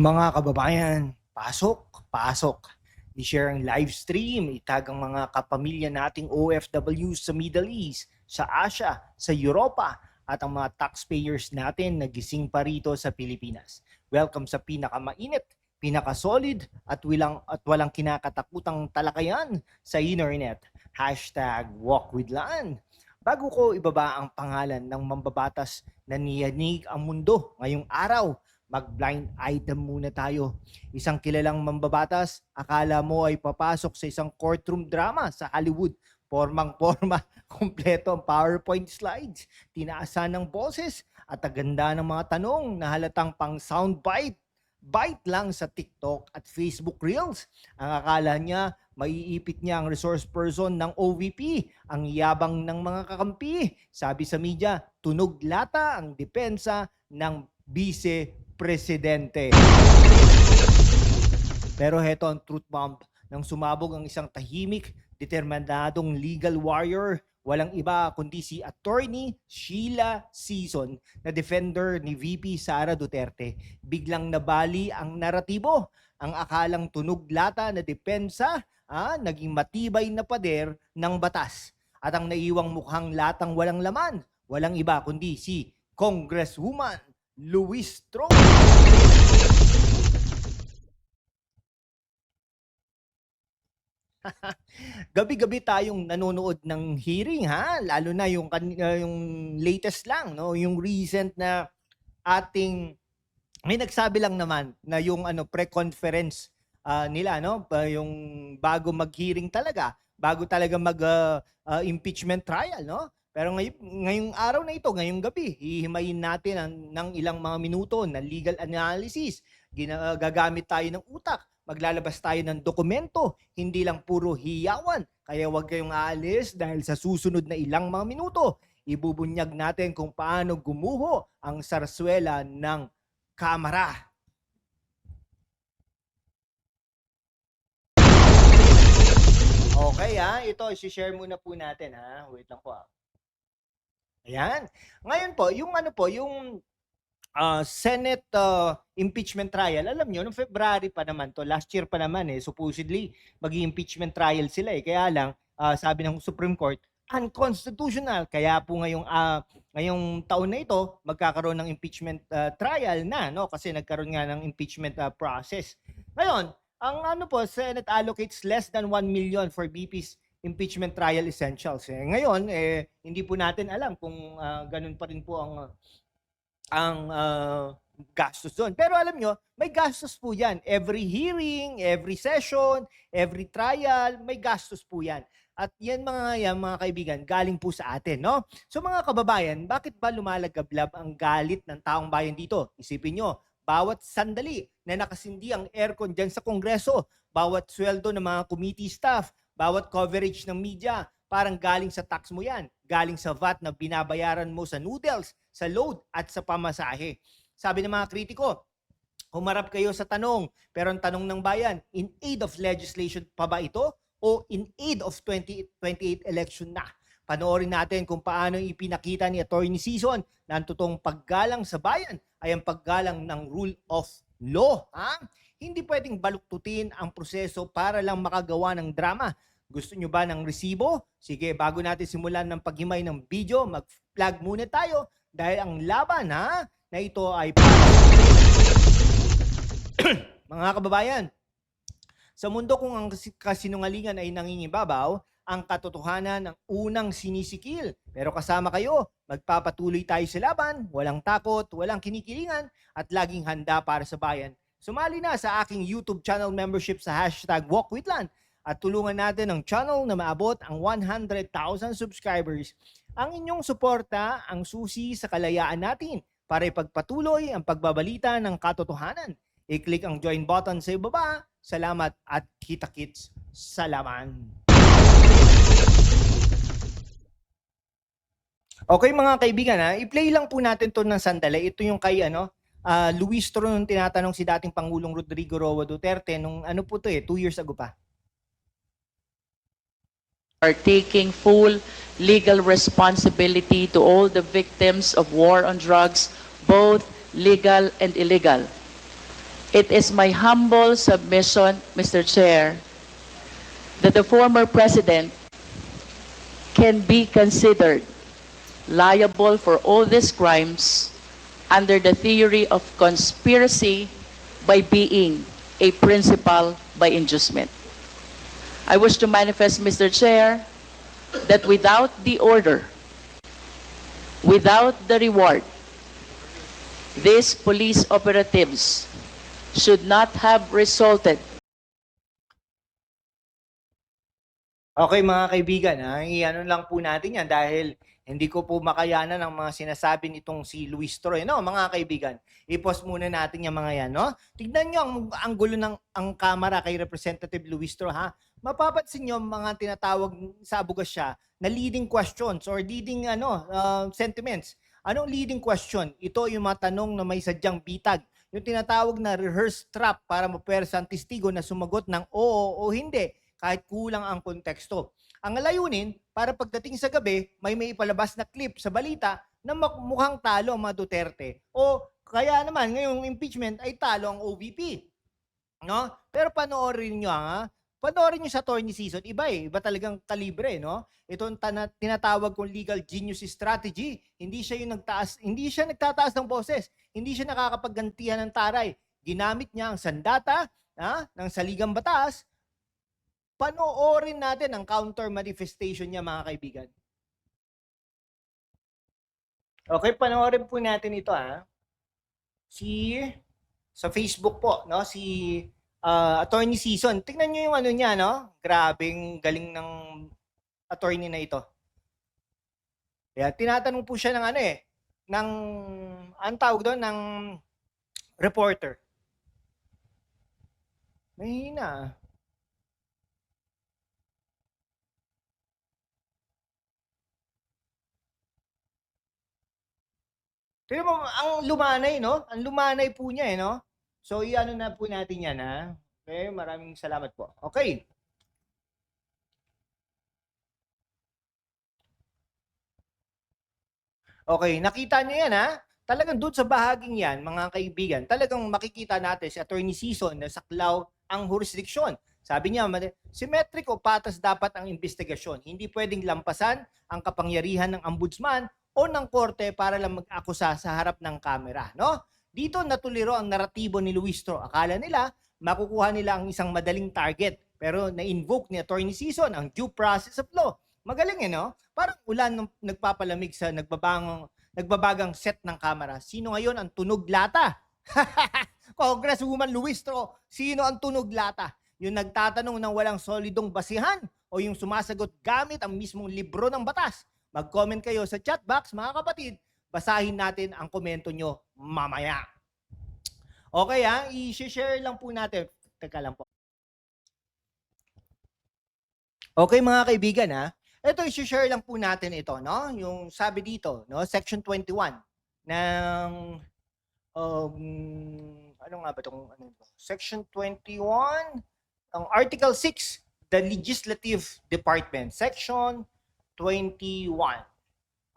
Mga kababayan, pasok. I-share ang live stream, itag ang mga kapamilya nating OFW sa Middle East, sa Asia, sa Europa, at ang mga taxpayers natin na gising pa rito sa Pilipinas. Welcome sa pinakamainit, pinakasolid, at walang kinakatakutang talakayan sa internet. #WalkWithLan. Bago ko ibaba ang pangalan ng mambabatas na niyanig ang mundo ngayong araw, mag-blind item muna tayo. Isang kilalang mambabatas, akala mo ay papasok sa isang courtroom drama sa Hollywood. Formang-forma, kompleto ang PowerPoint slides, tinaasan ng boses at aganda ng mga tanong na halatang pang soundbite. Bite lang sa TikTok at Facebook Reels. Ang akala niya, maiipit niya ang resource person ng OVP, ang yabang ng mga kakampi. Sabi sa media, tunog lata ang depensa ng vice-presidente. Pero heto ang truth bomb nang sumabog ang isang tahimik, determinadong legal warrior. Walang iba kundi si Attorney Sheila Season na defender ni VP Sara Duterte. Biglang nabali ang naratibo. Ang akalang tunog lata na depensa, naging matibay na pader ng batas. At ang naiwang mukhang latang walang laman, walang iba kundi si Congresswoman Luis Tro. Gabi-gabi tayong nanonood ng hearing, lalo na yung latest lang, no, yung recent na ating may nagsabi lang naman na yung pre-conference nila, no, yung bago mag-hearing talaga, bago talaga mag-impeachment trial, no. Pero ngayong araw na ito, ngayong gabi, hihimayin natin ng ilang mga minuto na legal analysis. Gagamit tayo ng utak, maglalabas tayo ng dokumento, hindi lang puro hiyawan. Kaya huwag kayong aalis dahil sa susunod na ilang mga minuto, ibubunyag natin kung paano gumuho ang sarswela ng Kamara. Okay, ito i-share muna po natin, wait lang po. Ayan. Ngayon po, yung Senate impeachment trial, alam nyo, noong February pa naman to, last year pa naman supposedly mag-impeachment trial sila kaya lang sabi ng Supreme Court, unconstitutional. Kaya po ngayong taon na ito, magkakaroon ng impeachment trial na, no? Kasi nagkaroon nga ng impeachment process. Ngayon, ang Senate allocates less than 1 million for BP's impeachment trial essentials. Ngayon, hindi po natin alam kung ganun pa rin po ang gastos doon. Pero alam nyo, may gastos po yan. Every hearing, every session, every trial, may gastos po yan. At yan mga kaibigan, galing po sa atin, no? So mga kababayan, bakit ba lumalagablab ang galit ng taong bayan dito? Isipin nyo, bawat sandali na nakasindi ang aircon dyan sa Kongreso, bawat sweldo ng mga committee staff, bawat coverage ng media, parang galing sa tax mo yan. Galing sa VAT na binabayaran mo sa noodles, sa load at sa pamasahe. Sabi ng mga kritiko, humarap kayo sa tanong, pero ang tanong ng bayan, in aid of legislation pa ba ito o in aid of 2028 election na? Panoorin natin kung paano ipinakita ni Attorney Season na ang totoong paggalang sa bayan ay ang paggalang ng rule of law. Hindi pwedeng baluktutin ang proseso para lang makagawa ng drama. Gusto nyo ba ng resibo? Sige, bago natin simulan ng paghimay ng video, mag-flag muna tayo dahil ang laban na ito ay mga kababayan, sa mundo kung ang kasinungalingan ay nangingibabaw, ang katotohanan ang unang sinisikil. Pero kasama kayo, magpapatuloy tayo sa laban, walang takot, walang kinikilingan, at laging handa para sa bayan. Sumali na sa aking YouTube channel membership sa #WalkWithLan at tulungan natin ang channel na maabot ang 100,000 subscribers. Ang inyong suporta ang susi sa kalayaan natin para ipagpatuloy ang pagbabalita ng katotohanan. I-click ang join button sa ibaba. Salamat at kita-kits sa laman. Okay mga kaibigan, i-play lang po natin to ng sandali. Ito yung kay Luis Tro nung tinatanong si dating Pangulong Rodrigo Roa Duterte nung 2 years ago pa. Are taking full legal responsibility to all the victims of war on drugs, both legal and illegal. It is my humble submission, Mr. Chair, that the former president can be considered liable for all these crimes under the theory of conspiracy by being a principal by inducement. I wish to manifest, Mr. Chair, that without the order, without the reward, these police operatives should not have resulted. Okay mga kaibigan, i-ano lang po natin yan dahil hindi ko po makayanan ang mga sinasabi nitong si Luis Troy, no? Mga kaibigan, i-pause muna natin yung mga yan, no? Tignan nyo ang gulo ng ang kamera kay Representative Luis Troy, ha? Mapapansin nyo mga tinatawag sa abogasya na leading questions or leading sentiments. Anong leading question? Ito yung mga tanong na may sadyang bitag. Yung tinatawag na rehearsed trap para mapuwersa ang testigo na sumagot ng oo o hindi kahit kulang ang konteksto. Ang layunin, para pagdating sa gabi, may ipalabas na clip sa balita na mukhang talo ang mga Duterte. O kaya naman, ngayong impeachment ay talo ang OVP. No? Pero panoorin nyo, panoorin nyo sa attorney season, iba iba talagang kalibre, no? Ito ang tinatawag kong legal genius strategy. Hindi siya nagtataas ng boses, hindi siya nakakapaggantihan ng taray. Ginamit niya ang sandata ng saligang batas. Panoorin natin ang counter manifestation niya, mga kaibigan. Okay, panoorin po natin ito, sa Facebook po, no? Si Attorney Season. Tingnan niyo yung ano niya, no? Grabing galing ng attorney na ito. Kaya tinatanong po siya ng ang tawag doon, ng reporter. Mahina. Pero ang lumanay, no? Ang lumanay po niya, no? So, i-ano na po natin yan, Okay, maraming salamat po. Okay. Okay, nakita niyo yan, Talagang doon sa bahaging yan, mga kaibigan, talagang makikita natin si Attorney Season na saklaw ang jurisdiksyon. Sabi niya, symmetric o patas dapat ang investigasyon. Hindi pwedeng lampasan ang kapangyarihan ng ombudsman o ng korte para lang mag-akusa sa harap ng kamera, no? Dito natuliro ang naratibo ni Luis Tro. Akala nila makukuha nila ang isang madaling target, pero na-invoke ni Attorney Season ang due process of law. Magaling no? Parang ulan ng nagpapalamig sa nagbabagang set ng kamera. Sino ngayon ang tunog lata? Congresswoman Luis Tro, sino ang tunog lata? Yung nagtatanong ng walang solidong basihan o yung sumasagot gamit ang mismong libro ng batas? Mag-comment kayo sa chat box, mga kapatid. Basahin natin ang komento nyo mamaya. Okay, i-share lang po natin. Teka lang po. Okay, mga kaibigan, ito, i-share lang po natin ito, no? Yung sabi dito, no? Section 21 ng ano nga ba itong Section 21 ng Article 6, the Legislative Department, Section 21.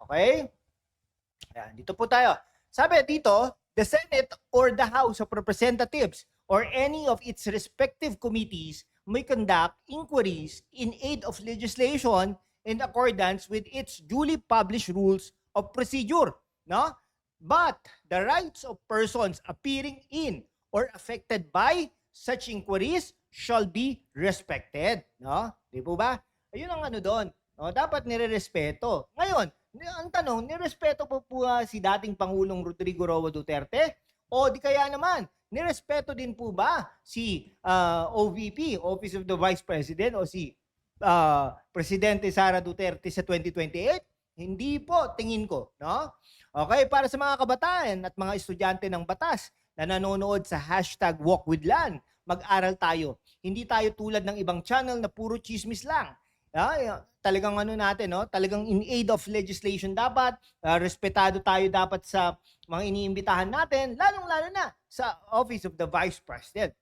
Okay? Ayan, dito po tayo. Sabi dito, the Senate or the House of Representatives or any of its respective committees may conduct inquiries in aid of legislation in accordance with its duly published rules of procedure, no? But the rights of persons appearing in or affected by such inquiries shall be respected, no? Di po ba? Ayun ang doon. No, dapat nirerespeto. Ngayon, ang tanong, nirespeto po si dating Pangulong Rodrigo Roa Duterte? O di kaya naman, nirespeto din po ba si OVP, Office of the Vice President, o si Presidente Sara Duterte sa 2028? Hindi po, tingin ko. No? Okay, para sa mga kabataan at mga estudyante ng batas na nanonood sa hashtag #WalkWithLan, mag-aral tayo. Hindi tayo tulad ng ibang channel na puro chismis lang. Talagang natin, no? Talagang in aid of legislation dapat, respetado tayo dapat sa mga iniimbitahan natin, lalong-lalo na sa Office of the Vice President.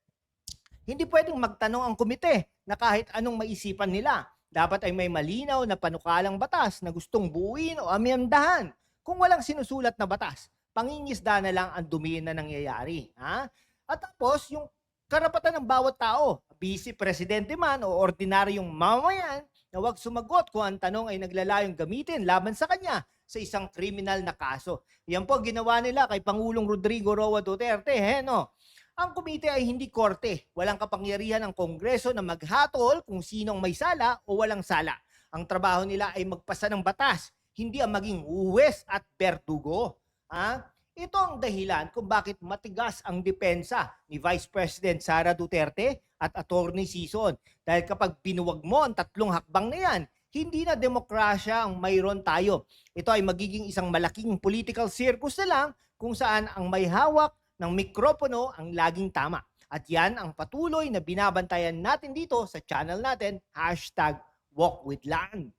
Hindi pwedeng magtanong ang komite na kahit anong maisipan nila. Dapat ay may malinaw na panukalang batas na gustong buuin o amyendahan. Kung walang sinusulat na batas, pangingisda na lang ang dumi na nangyayari. At tapos, yung karapatan ng bawat tao, vice presidente man o ordinaryong mamayan, na huwag sumagot kung ang tanong ay naglalayong gamitin laban sa kanya sa isang kriminal na kaso. Yan po ginawa nila kay Pangulong Rodrigo Roa Duterte. No? Ang komite ay hindi korte. Walang kapangyarihan ng Kongreso na maghatol kung sinong may sala o walang sala. Ang trabaho nila ay magpasa ng batas, hindi ang maging huwes at berdugo. Ito ang dahilan kung bakit matigas ang depensa ni Vice President Sara Duterte at Attorney Sison. Dahil kapag binuwag mo ang tatlong hakbang na yan, hindi na demokrasya ang mayroon tayo. Ito ay magiging isang malaking political circus na lang kung saan ang may hawak ng mikropono ang laging tama. At yan ang patuloy na binabantayan natin dito sa channel natin, #WalkWithLand.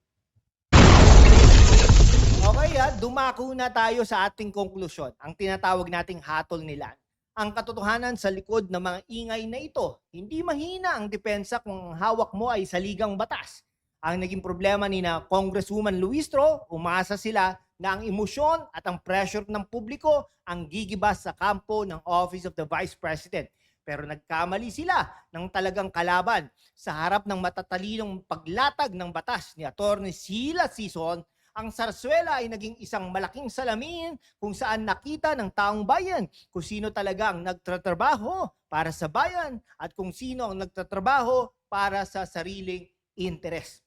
Okay, dumako na tayo sa ating konklusyon, ang tinatawag nating hatol nila. Ang katotohanan sa likod ng mga ingay na ito, hindi mahina ang depensa kung ang hawak mo ay saligang batas. Ang naging problema ni na Congresswoman Luistro, umasa sila na ang emosyon at ang pressure ng publiko ang gigibas sa kampo ng Office of the Vice President. Pero nagkamali sila ng talagang kalaban sa harap ng matatalinong paglatag ng batas ni Atty. Sheila Sison. Ang Sarsuela ay naging isang malaking salamin kung saan nakita ng taong bayan kung sino talaga ang nagtatrabaho para sa bayan at kung sino ang nagtatrabaho para sa sariling interes.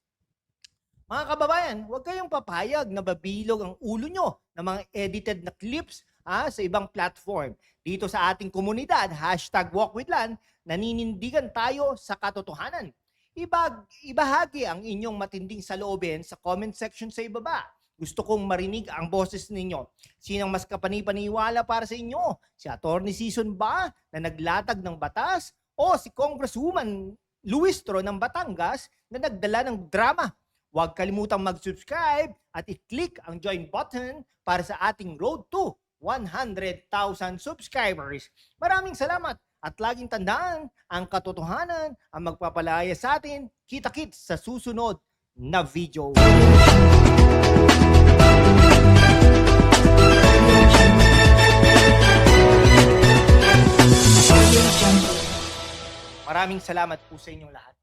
Mga kababayan, huwag kayong papayag na babilog ang ulo nyo ng mga edited na clips sa ibang platform. Dito sa ating komunidad, #WalkWithLand, naninindigan tayo sa katotohanan. Ibahagi ang inyong matinding saloobin sa comment section sa ibaba. Gusto kong marinig ang boses ninyo. Sinang mas kapanipaniwala para sa inyo? Si Attorney Sison ba na naglatag ng batas? O si Congresswoman Luistro ng Batangas na nagdala ng drama? Huwag kalimutang mag-subscribe at i-click ang join button para sa ating road to 100,000 subscribers. Maraming salamat! At laging tandaan, ang katotohanan ang magpapalaya sa atin. Kita-kits sa susunod na video. Maraming salamat po sa inyong lahat.